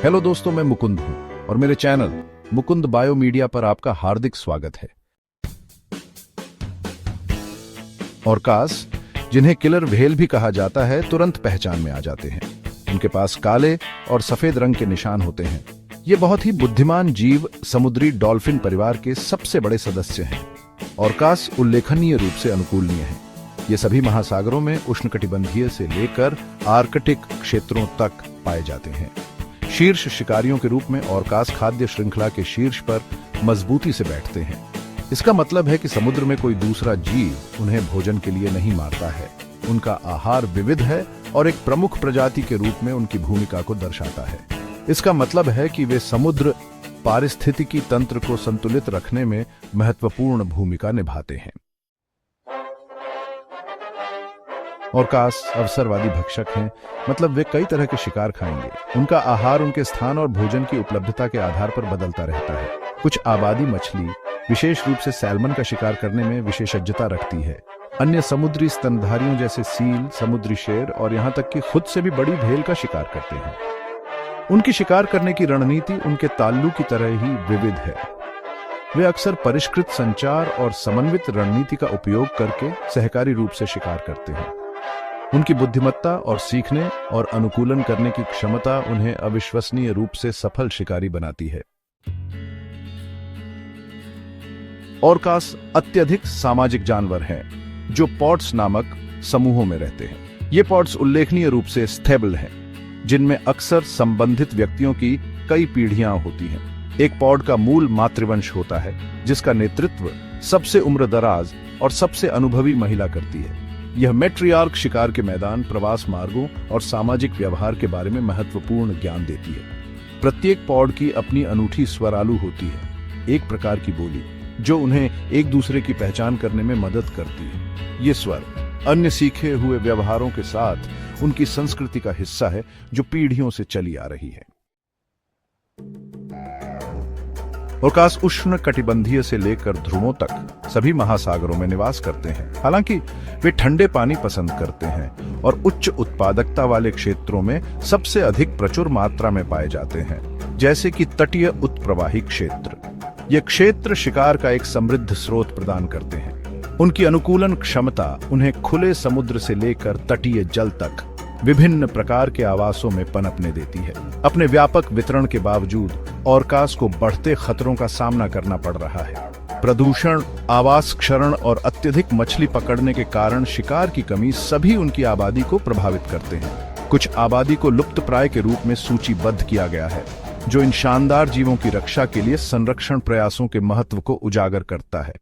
Hello दोस्तों, मैं मुकुंद हूं और मेरे चैनल मुकुंद बायो मीडिया पर आपका हार्दिक स्वागत है। ऑर्कास, जिन्हें किलर व्हेल भी कहा जाता है, तुरंत पहचान में आ जाते हैं। उनके पास काले और सफेद रंग के निशान होते हैं। ये बहुत ही बुद्धिमान जीव समुद्री डॉल्फिन परिवार के सबसे बड़े सदस्य हैं। ऑर्कास उल्लेखनीय रूप से अनुकूलनीय हैं। ये सभी महासागरों में उष्णकटिबंधीय से लेकर आर्कटिक क्षेत्रों तक पाए जाते हैं। शीर्ष शिकारियों के रूप में ऑर्कास खाद्य श्रृंखला के शीर्ष पर मजबूती से बैठते हैं। इसका मतलब है कि समुद्र में कोई दूसरा जीव उन्हें भोजन के लिए नहीं मारता है। उनका आहार विविध है और एक प्रमुख प्रजाति के रूप में उनकी भूमिका को दर्शाता है। इसका मतलब है कि वे समुद्र पारिस्थितिकी तंत्र को संतुलित रखने में महत्वपूर्ण भूमिका निभाते हैं। ऑर्कास अवसरवादी भक्षक हैं, मतलब वे कई तरह के शिकार खाएंगे। उनका आहार उनके स्थान और भोजन की उपलब्धता के आधार पर बदलता रहता है। कुछ आबादी मछली, विशेष रूप से सैल्मन का शिकार करने में विशेषज्ञता रखती है। अन्य समुद्री स्तनधारियों जैसे सील, समुद्री शेर और यहाँ तक कि खुद से भी बड़ी व्हेल का शिकार करते हैं। उनकी शिकार करने की रणनीति उनके ताल्लू की तरह ही विविध है। वे अक्सर परिष्कृत संचार और समन्वित रणनीति का उपयोग करके सहकारी रूप से शिकार करते हैं। उनकी बुद्धिमत्ता और सीखने और अनुकूलन करने की क्षमता उन्हें अविश्वसनीय रूप से सफल शिकारी बनाती है। ऑर्कास अत्यधिक सामाजिक जानवर हैं, जो पॉड्स नामक समूहों में रहते हैं। ये पॉड्स उल्लेखनीय रूप से स्टेबल हैं, जिनमें अक्सर संबंधित व्यक्तियों की कई पीढ़ियां होती हैं। एक पॉड का मूल मातृवंश होता है, जिसका नेतृत्व सबसे उम्रदराज और सबसे अनुभवी महिला करती है। यह मैट्रियार्क शिकार के मैदान, प्रवास मार्गों और सामाजिक व्यवहार के बारे में महत्वपूर्ण ज्ञान देती है। प्रत्येक पॉड की अपनी अनूठी स्वरालु होती है, एक प्रकार की बोली, जो उन्हें एक दूसरे की पहचान करने में मदद करती है। ये स्वर अन्य सीखे हुए व्यवहारों के साथ उनकी संस्कृति का हिस्सा है, जो पीढ़ियों से चली आ रही है। ऑर्कास उष्ण कटिबंधीय से लेकर ध्रुवों तक सभी महासागरों में निवास करते हैं। हालांकि वे ठंडे पानी पसंद करते हैं और उच्च उत्पादकता वाले क्षेत्रों में सबसे अधिक प्रचुर मात्रा में पाए जाते हैं, जैसे कि तटीय उत्प्रवाही क्षेत्र। ये क्षेत्र शिकार का एक समृद्ध स्रोत प्रदान करते हैं। उनकी अनुकूलन क्षमता उन्हें खुले समुद्र से लेकर तटीय जल तक विभिन्न प्रकार के आवासों में पनपने देती है। अपने व्यापक वितरण के बावजूद ऑर्कास को बढ़ते खतरों का सामना करना पड़ रहा है। प्रदूषण, आवास क्षरण और अत्यधिक मछली पकड़ने के कारण शिकार की कमी सभी उनकी आबादी को प्रभावित करते हैं। कुछ आबादी को लुप्तप्राय के रूप में सूचीबद्ध किया गया है, जो इन शानदार जीवों की रक्षा के लिए संरक्षण प्रयासों के महत्व को उजागर करता है।